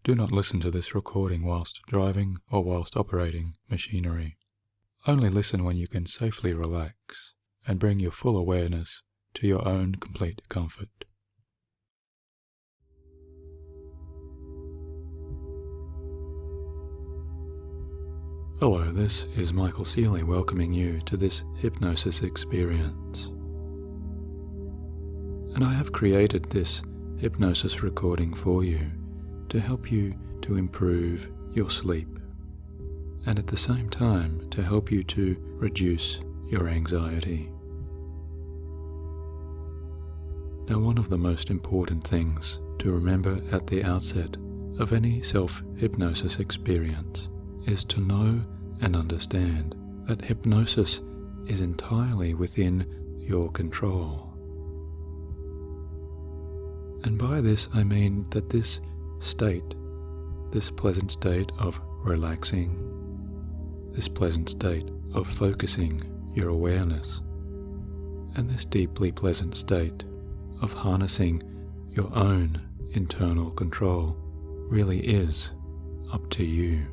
Do not listen to this recording whilst driving or whilst operating machinery. Only listen when you can safely relax and bring your full awareness to your own complete comfort. Hello, this is Michael Seeley welcoming you to this hypnosis experience. And I have created this hypnosis recording for you to help you to improve your sleep, and at the same time to help you to reduce your anxiety. Now, one of the most important things to remember at the outset of any self-hypnosis experience is to know and understand that hypnosis is entirely within your control. And by this I mean that this state, this pleasant state of relaxing, this pleasant state of focusing your awareness, and this deeply pleasant state of harnessing your own internal control really is up to you.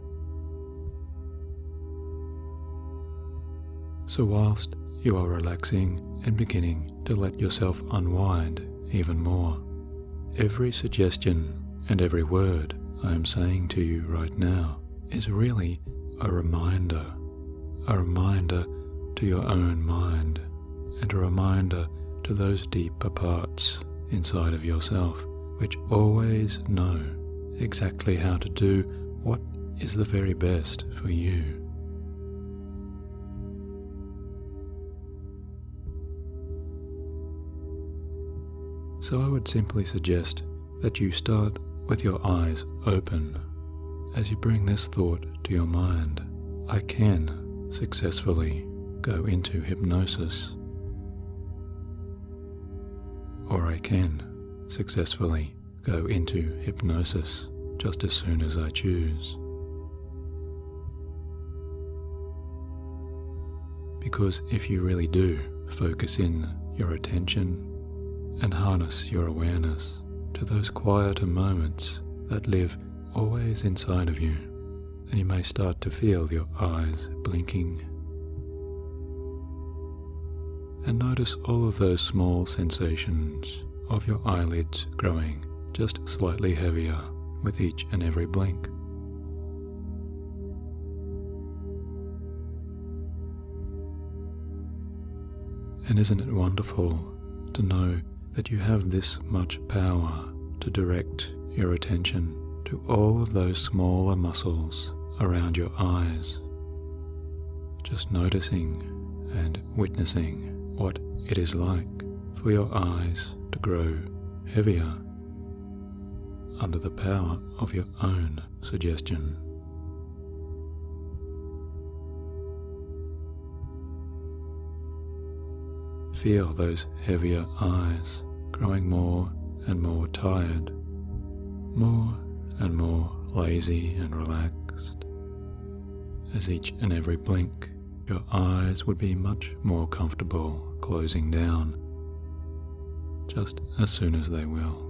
So whilst you are relaxing and beginning to let yourself unwind even more, every suggestion and every word I am saying to you right now is really a reminder to your own mind, and a reminder to those deeper parts inside of yourself which always know exactly how to do what is the very best for you. So I would simply suggest that you start with your eyes open as you bring this thought to your mind: I can successfully go into hypnosis, or I can successfully go into hypnosis just as soon as I choose. Because if you really do focus in your attention and harness your awareness to those quieter moments that live always inside of you, then you may start to feel your eyes blinking, and notice all of those small sensations of your eyelids growing just slightly heavier with each and every blink. And isn't it wonderful to know that you have this much power to direct your attention to all of those smaller muscles around your eyes, just noticing and witnessing what it is like for your eyes to grow heavier under the power of your own suggestion. Feel those heavier eyes growing more and more tired, more and more lazy and relaxed. As each and every blink, your eyes would be much more comfortable closing down, just as soon as they will.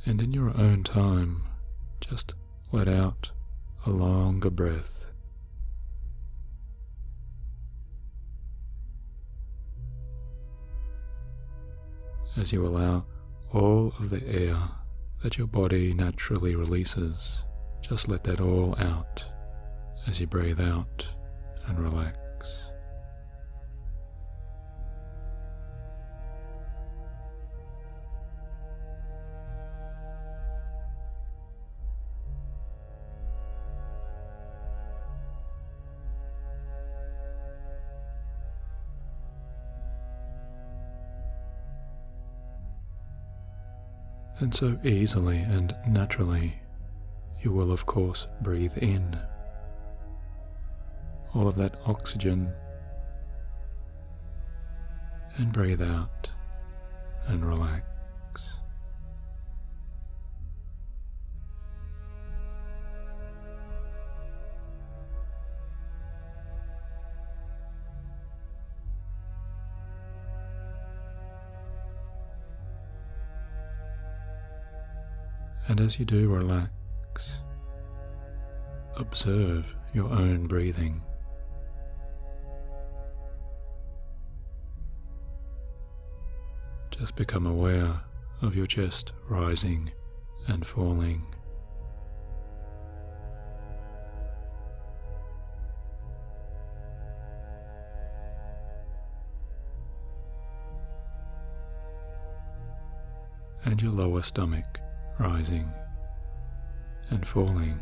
And in your own time, just let out a longer breath. As you allow all of the air that your body naturally releases, just let that all out as you breathe out and relax. And so easily and naturally, you will of course breathe in all of that oxygen and breathe out and relax. And as you do relax, observe your own breathing. Just become aware of your chest rising and falling. And your lower stomach rising and falling.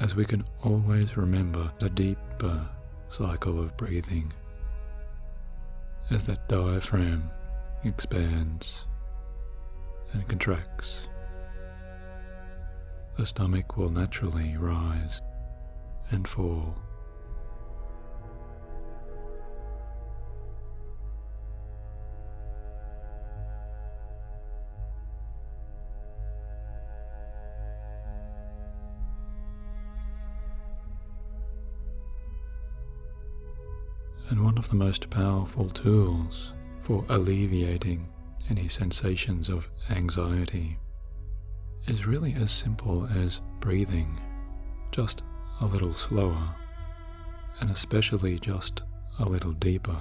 As we can always remember the deeper cycle of breathing, as that diaphragm expands and contracts, the stomach will naturally rise and fall. And one of the most powerful tools for alleviating any sensations of anxiety is really as simple as breathing just a little slower, and especially just a little deeper.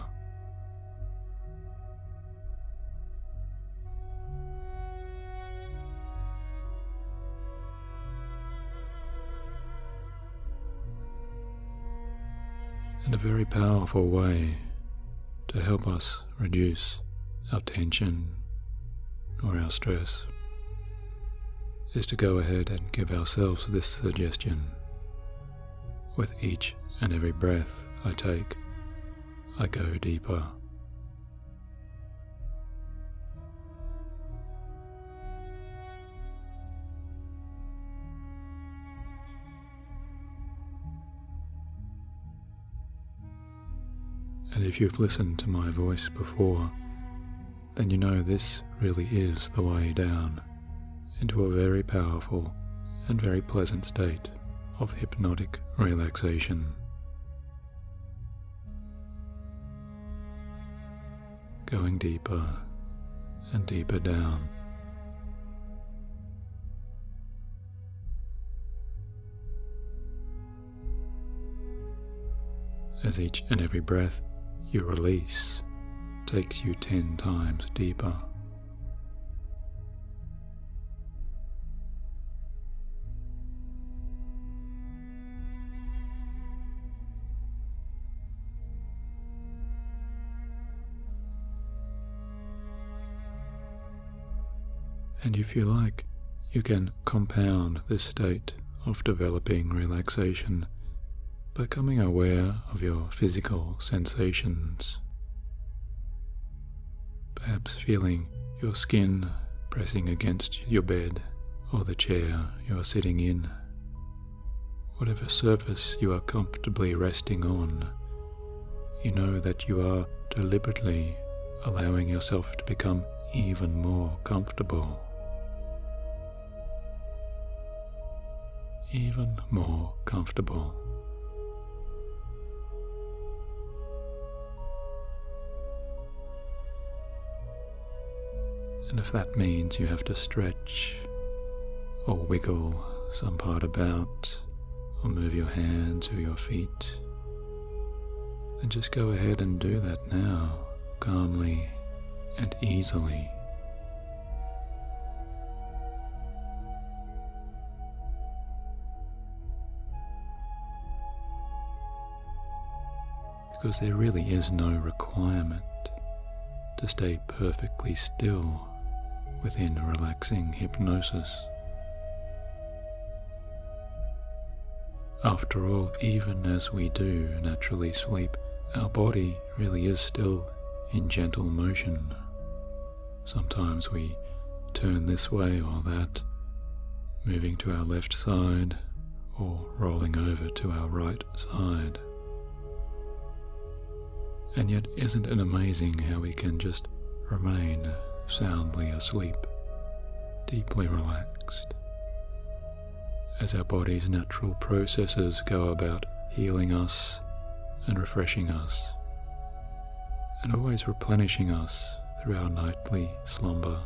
And a very powerful way to help us reduce our tension or our stress is to go ahead and give ourselves this suggestion. With each and every breath I take, I go deeper. And if you've listened to my voice before, then you know this really is the way down into a very powerful and very pleasant state of hypnotic relaxation. Going deeper and deeper down. As each and every breath you release takes you 10 times deeper. And if you like, you can compound this state of developing relaxation by becoming aware of your physical sensations. Perhaps feeling your skin pressing against your bed or the chair you are sitting in. Whatever surface you are comfortably resting on, you know that you are deliberately allowing yourself to become even more comfortable. Even more comfortable. And if that means you have to stretch or wiggle some part about or move your hands or your feet, then just go ahead and do that now, calmly and easily. Because there really is no requirement to stay perfectly still within relaxing hypnosis. After all, even as we do naturally sleep, our body really is still in gentle motion. Sometimes we turn this way or that, moving to our left side or rolling over to our right side. And yet, isn't it amazing how we can just remain soundly asleep, deeply relaxed, as our body's natural processes go about healing us and refreshing us, and always replenishing us through our nightly slumber.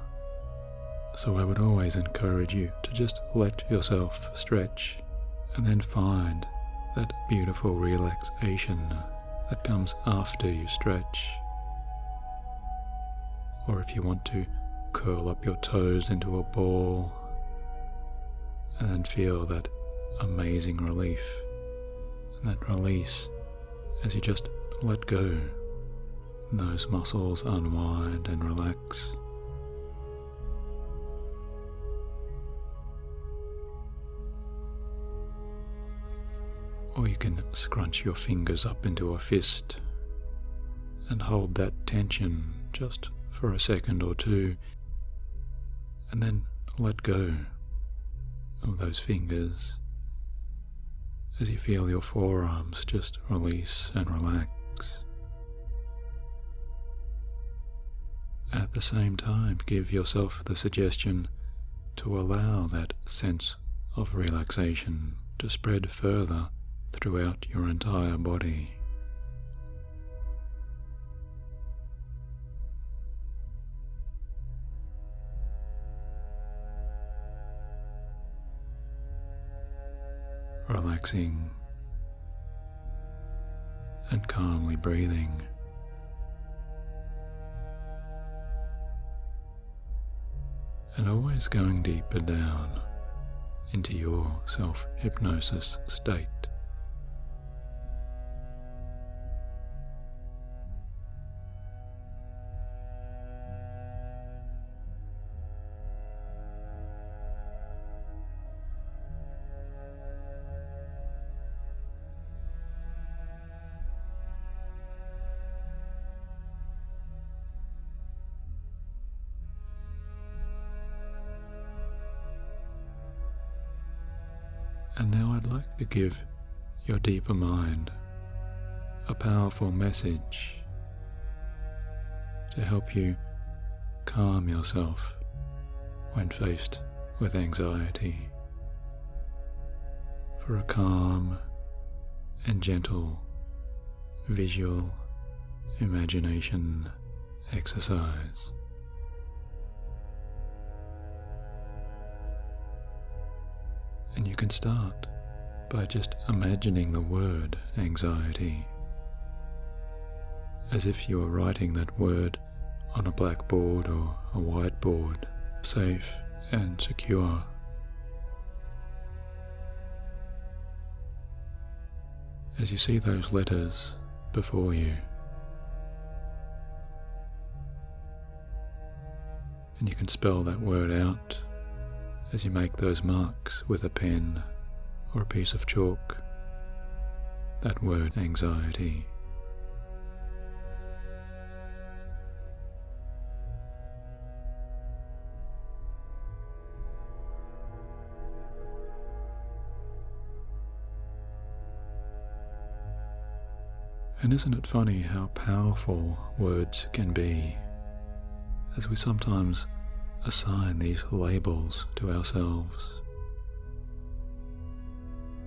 So I would always encourage you to just let yourself stretch and then find that beautiful relaxation that comes after you stretch. Or if you want to, curl up your toes into a ball and then feel that amazing relief and that release as you just let go. Those muscles unwind and relax. Or you can scrunch your fingers up into a fist and hold that tension just for a second or two, and then let go of those fingers as you feel your forearms just release and relax. And at the same time, give yourself the suggestion to allow that sense of relaxation to spread further throughout your entire body. Relaxing and calmly breathing. And always going deeper down into your self-hypnosis state. And now I'd like to give your deeper mind a powerful message to help you calm yourself when faced with anxiety. For a calm and gentle visual imagination exercise. And you can start by just imagining the word anxiety as if you were writing that word on a blackboard or a whiteboard, safe and secure. As you see those letters before you, and you can spell that word out as you make those marks with a pen or a piece of chalk, that word anxiety. And isn't it funny how powerful words can be, as we sometimes assign these labels to ourselves.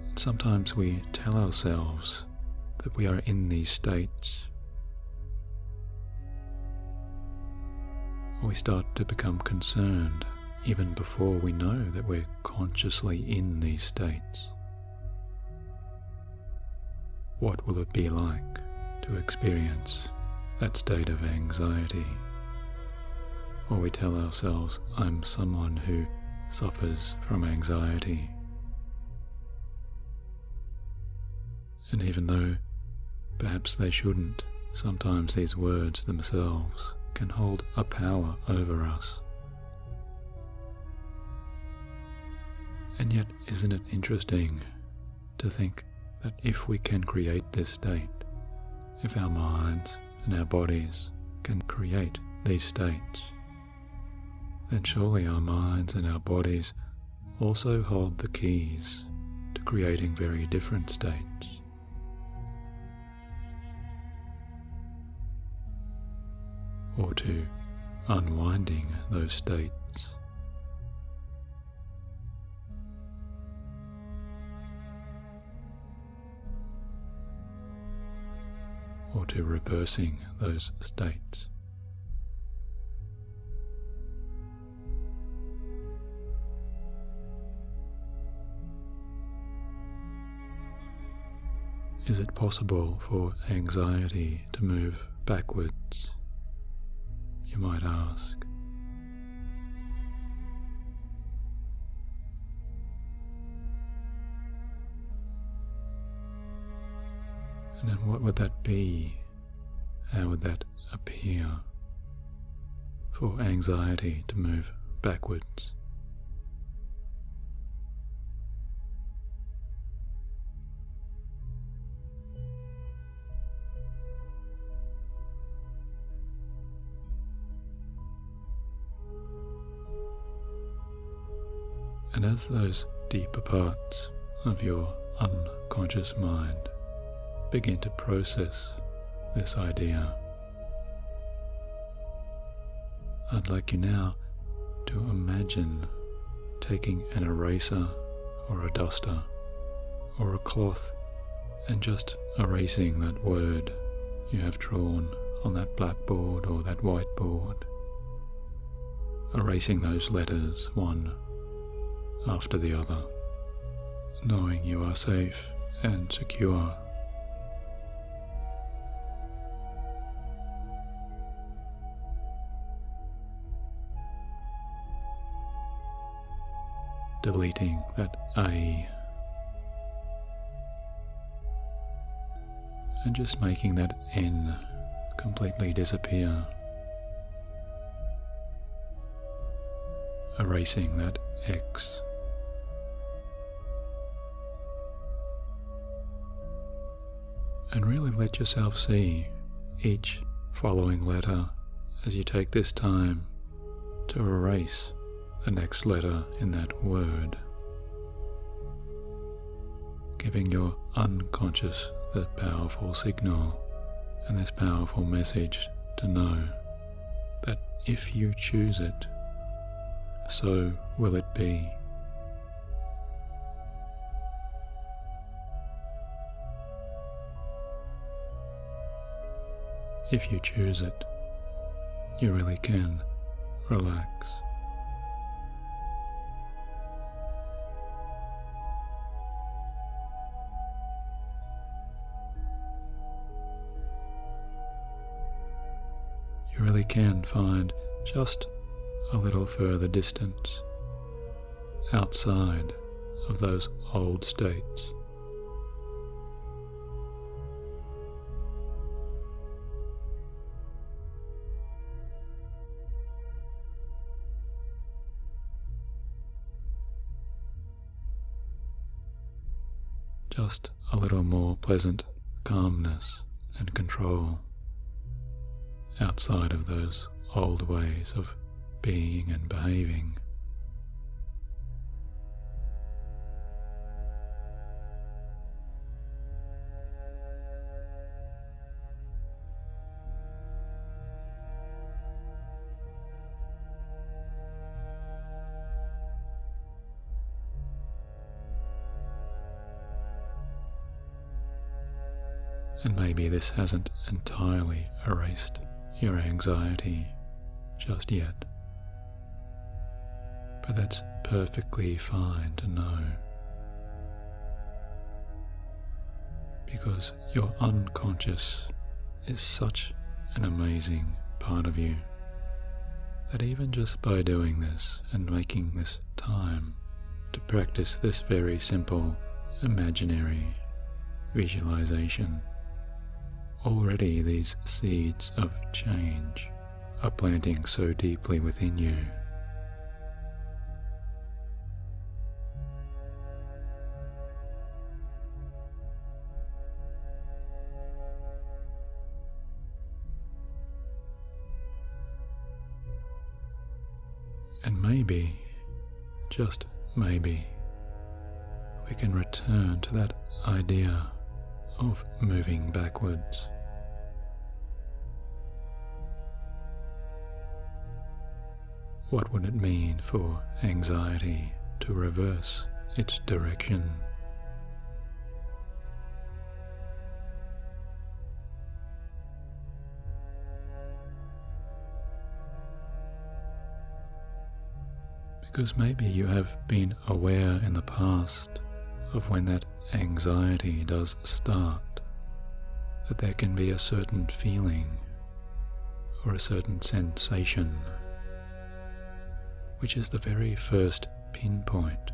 And sometimes we tell ourselves that we are in these states, or we start to become concerned even before we know that we're consciously in these states. What will it be like to experience that state of anxiety? Or we tell ourselves, I'm someone who suffers from anxiety. And even though perhaps they shouldn't, sometimes these words themselves can hold a power over us. And yet, isn't it interesting to think that if we can create this state, if our minds and our bodies can create these states, then surely our minds and our bodies also hold the keys to creating very different states. Or to unwinding those states. Or to reversing those states. Is it possible for anxiety to move backwards? You might ask. And then what would that be? How would that appear for anxiety to move backwards? And as those deeper parts of your unconscious mind begin to process this idea, I'd like you now to imagine taking an eraser or a duster or a cloth and just erasing that word you have drawn on that blackboard or that whiteboard, erasing those letters one after the other, knowing you are safe and secure. Deleting that A and just making that N completely disappear, erasing that X, and really let yourself see each following letter as you take this time to erase the next letter in that word, giving your unconscious the powerful signal and this powerful message to know that if you choose it, so will it be. If you choose it, you really can relax. You really can find just a little further distance outside of those old states. Just a little more pleasant calmness and control outside of those old ways of being and behaving. And maybe this hasn't entirely erased your anxiety just yet, but that's perfectly fine to know, because your unconscious is such an amazing part of you that even just by doing this and making this time to practice this very simple imaginary visualization, already these seeds of change are planting so deeply within you. And maybe, just maybe, we can return to that idea of moving backwards. What would it mean for anxiety to reverse its direction? Because maybe you have been aware in the past of when that anxiety does start, that there can be a certain feeling or a certain sensation, which is the very first pinpoint,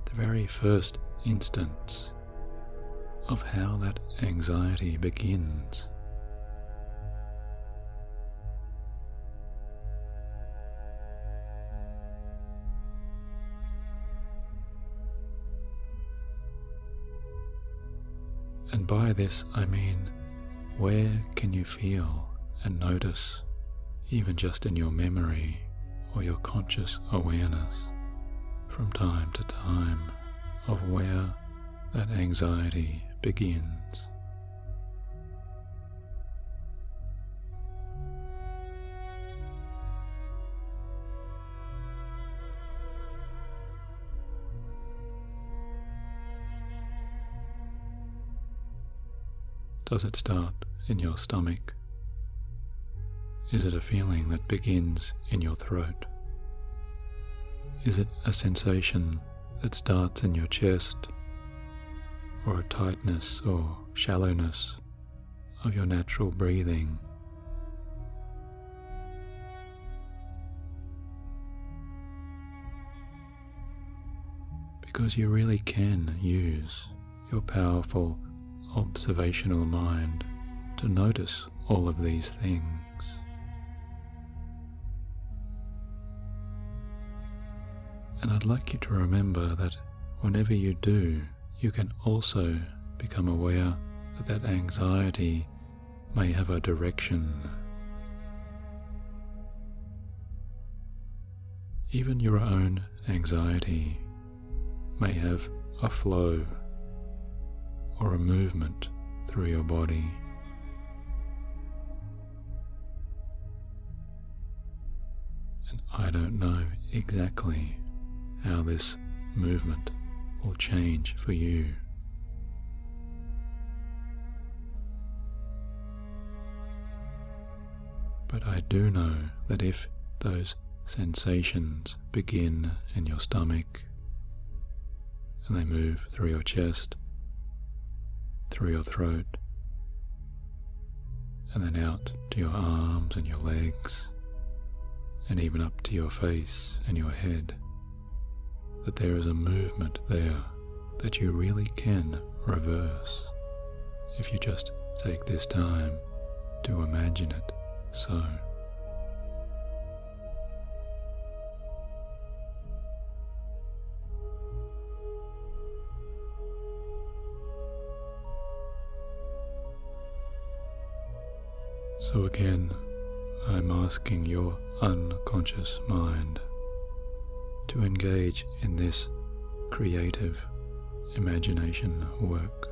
the very first instance of how that anxiety begins. And by this I mean, where can you feel and notice, even just in your memory or your conscious awareness, from time to time, of where that anxiety begins? Does it start in your stomach? Is it a feeling that begins in your throat? Is it a sensation that starts in your chest, or a tightness or shallowness of your natural breathing? Because you really can use your powerful observational mind to notice all of these things. And I'd like you to remember that whenever you do, you can also become aware that that anxiety may have a direction. Even your own anxiety may have a flow or a movement through your body. And I don't know exactly how this movement will change for you. But I do know that if those sensations begin in your stomach and they move through your chest, through your throat, and then out to your arms and your legs, and even up to your face and your head, that there is a movement there that you really can reverse if you just take this time to imagine it so. So again, I'm asking your unconscious mind to engage in this creative imagination work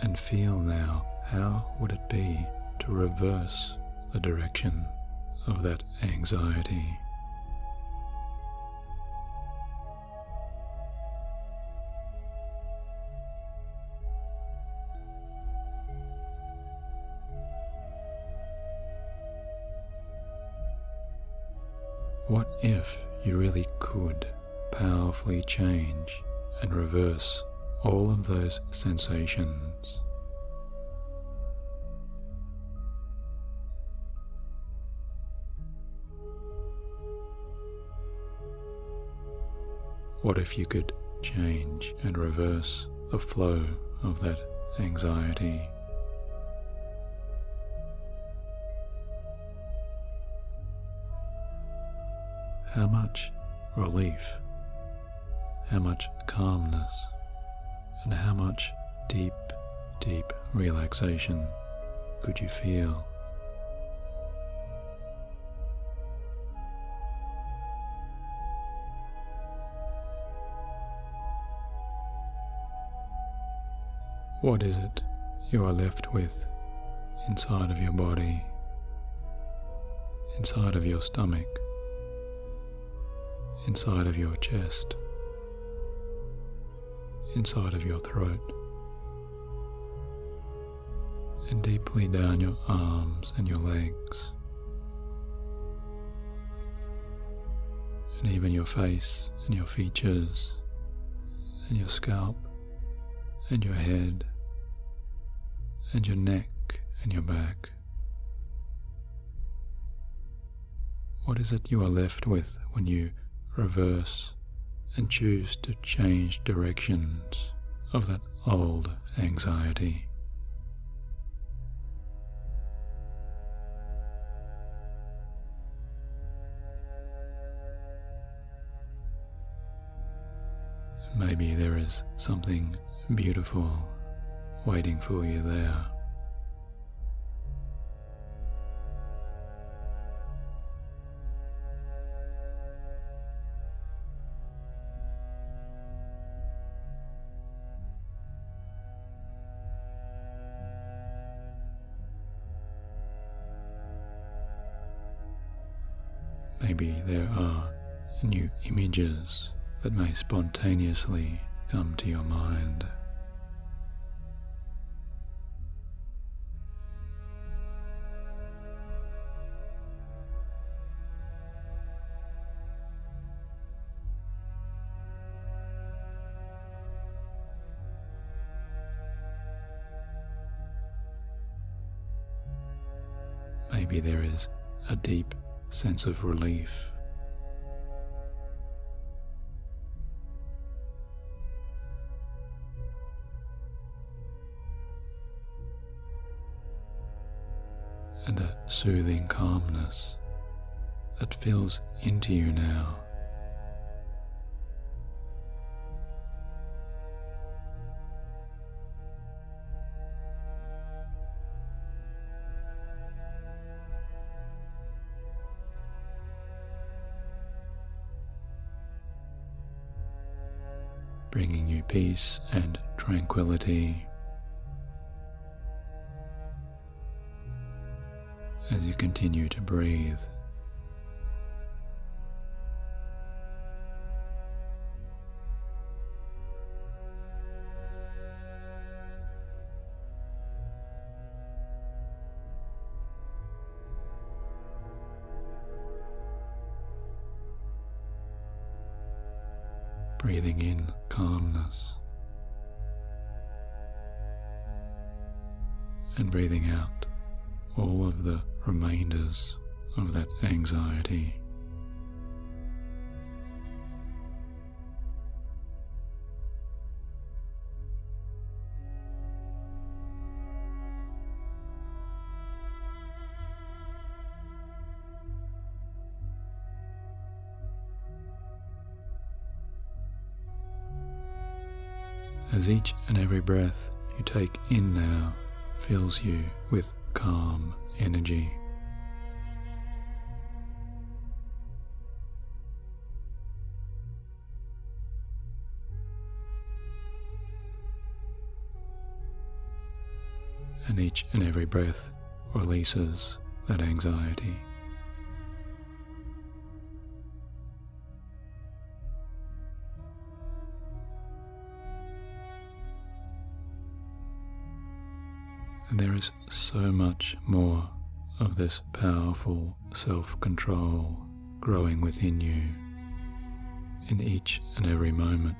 and feel now, how would it be to reverse the direction of that anxiety? What if you really could powerfully change and reverse all of those sensations? What if you could change and reverse the flow of that anxiety? How much relief, how much calmness, and how much deep, deep relaxation could you feel What is it you are left with inside of your body, inside of your stomach, inside of your chest, inside of your throat, and deeply down your arms and your legs, and even your face and your features, and your scalp, and your head, and your neck and your back. What is it you are left with when you reverse and choose to change directions of that old anxiety? Maybe there is something beautiful waiting for you there. Maybe there are new images that may spontaneously come to your mind. Maybe there is a deep sense of relief. And a soothing calmness that fills into you now. Bringing you peace and tranquility as you continue to breathe. Breathing in calmness and breathing out all of the remainders of that anxiety. As each and every breath you take in now fills you with calm energy. And each and every breath releases that anxiety. And there is so much more of this powerful self-control growing within you in each and every moment.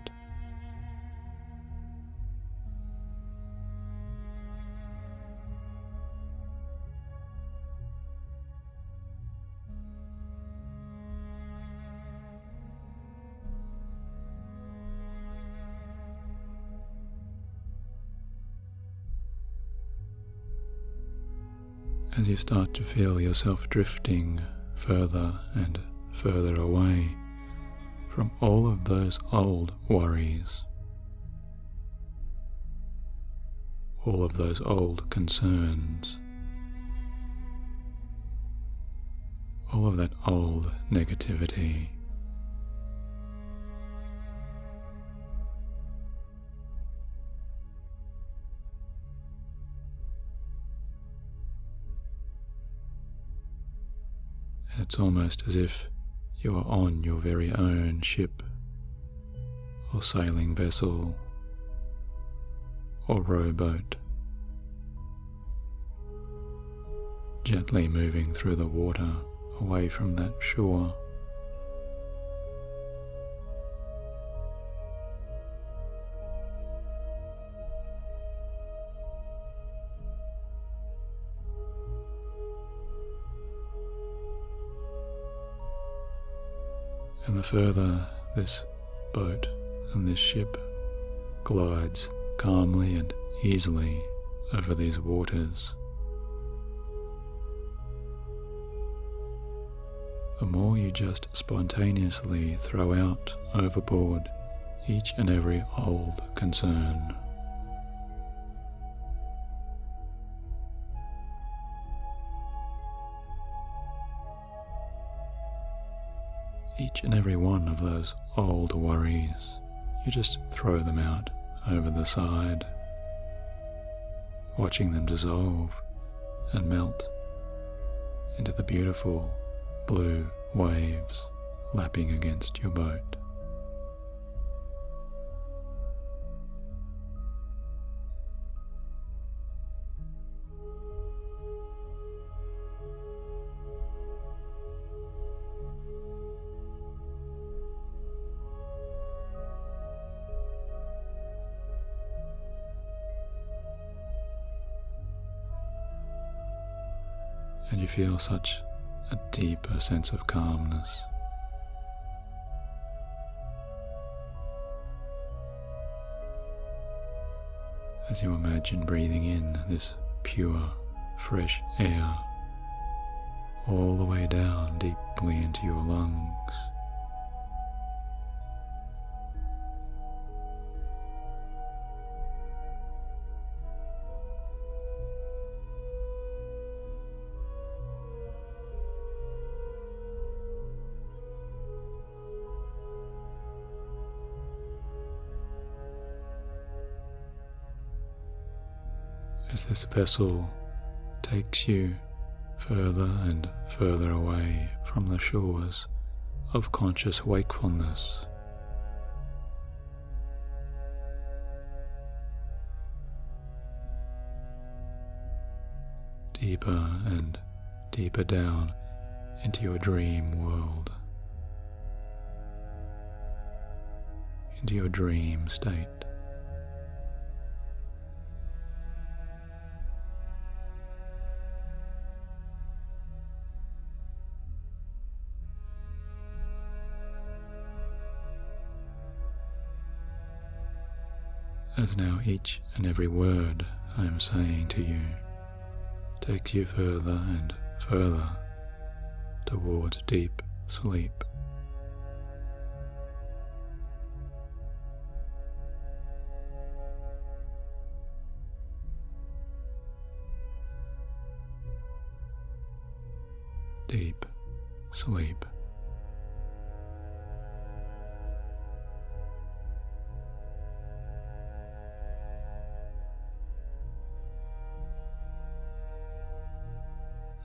As you start to feel yourself drifting further and further away from all of those old worries, all of those old concerns, all of that old negativity. And it's almost as if you are on your very own ship or sailing vessel or rowboat, gently moving through the water away from that shore. And the further this boat and this ship glides calmly and easily over these waters, the more you just spontaneously throw out overboard each and every old concern. Each and every one of those old worries, you just throw them out over the side, watching them dissolve and melt into the beautiful blue waves lapping against your boat. And you feel such a deeper sense of calmness. As you imagine breathing in this pure, fresh air all the way down deeply into your lungs. As this vessel takes you further and further away from the shores of conscious wakefulness, deeper and deeper down into your dream world, into your dream state. As now each and every word I am saying to you takes you further and further towards deep sleep. Deep sleep.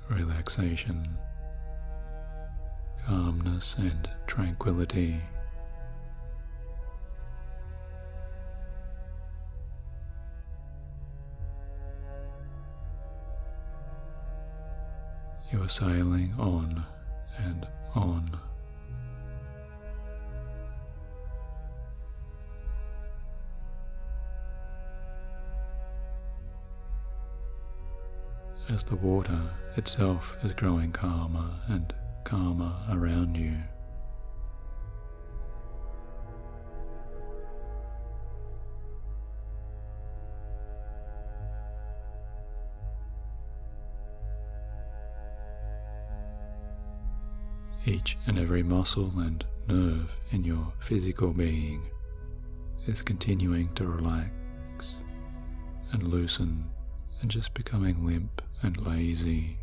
Relaxation, calmness and tranquility. You are sailing on and on. As the water itself is growing calmer and calmer around you. Each and every muscle and nerve in your physical being is continuing to relax and loosen and just becoming limp and lazy.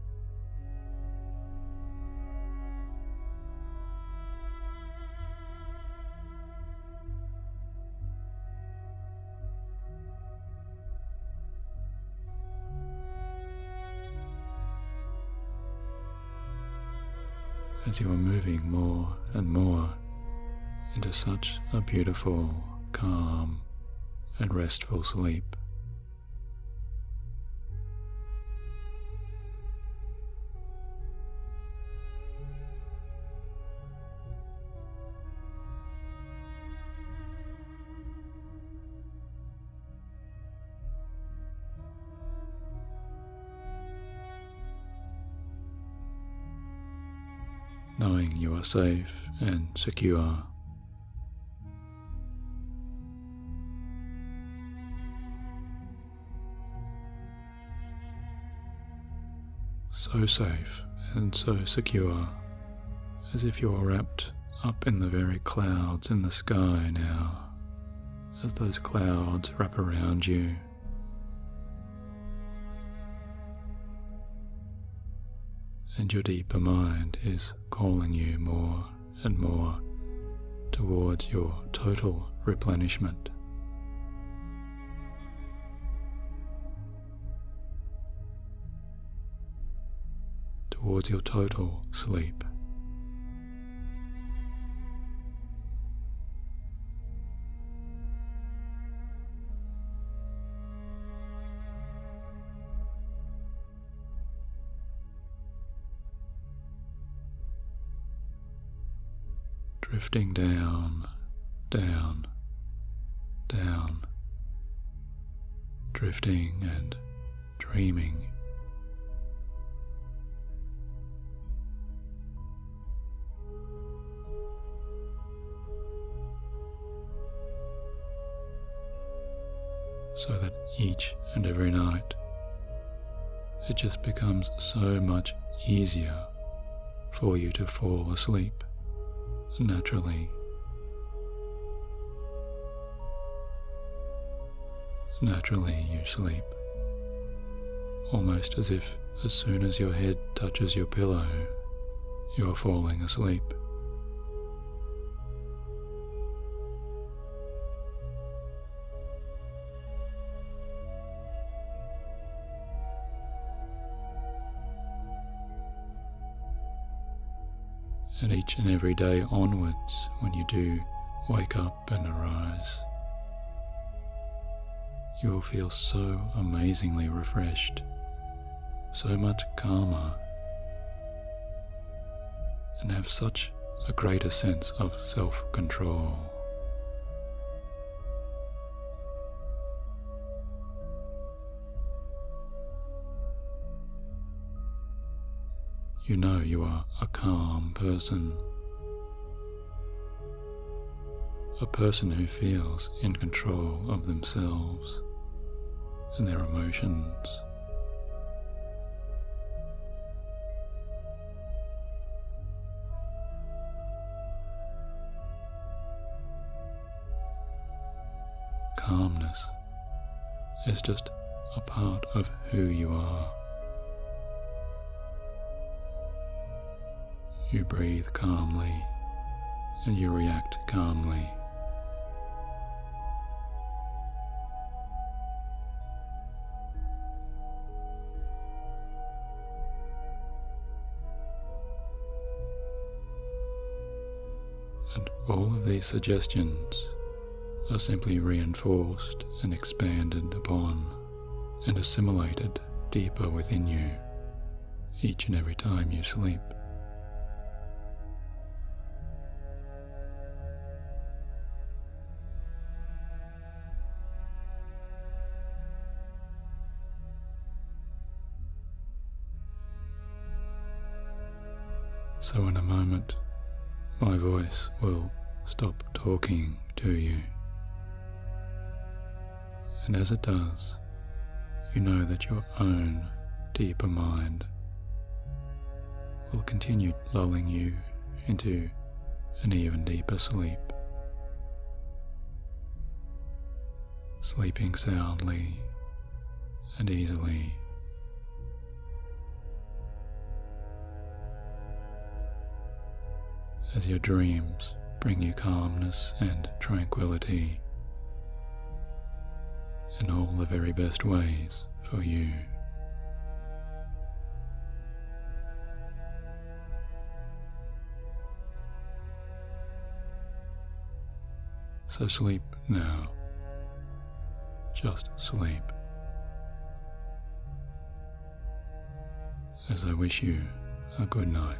as you are moving more and more into such a beautiful, calm and restful sleep. Knowing you are safe and secure. So safe and so secure, as if you are wrapped up in the very clouds in the sky now, as those clouds wrap around you. And your deeper mind is calling you more and more towards your total replenishment. Towards your total sleep. Drifting down, down, down, drifting and dreaming. So that each and every night it just becomes so much easier for you to fall asleep naturally. Naturally you sleep, almost as if as soon as your head touches your pillow, you are falling asleep. And each and every day onwards, when you do wake up and arise, you will feel so amazingly refreshed, so much calmer, and have such a greater sense of self-control. You know you are a calm person, a person who feels in control of themselves and their emotions. Calmness is just a part of who you are. You breathe calmly and you react calmly. And all of these suggestions are simply reinforced and expanded upon and assimilated deeper within you each and every time you sleep. So in a moment, my voice will stop talking to you. And as it does, you know that your own deeper mind will continue lulling you into an even deeper sleep. Sleeping soundly and easily. As your dreams bring you calmness and tranquility in all the very best ways for you. So sleep now. Just sleep. As I wish you a good night.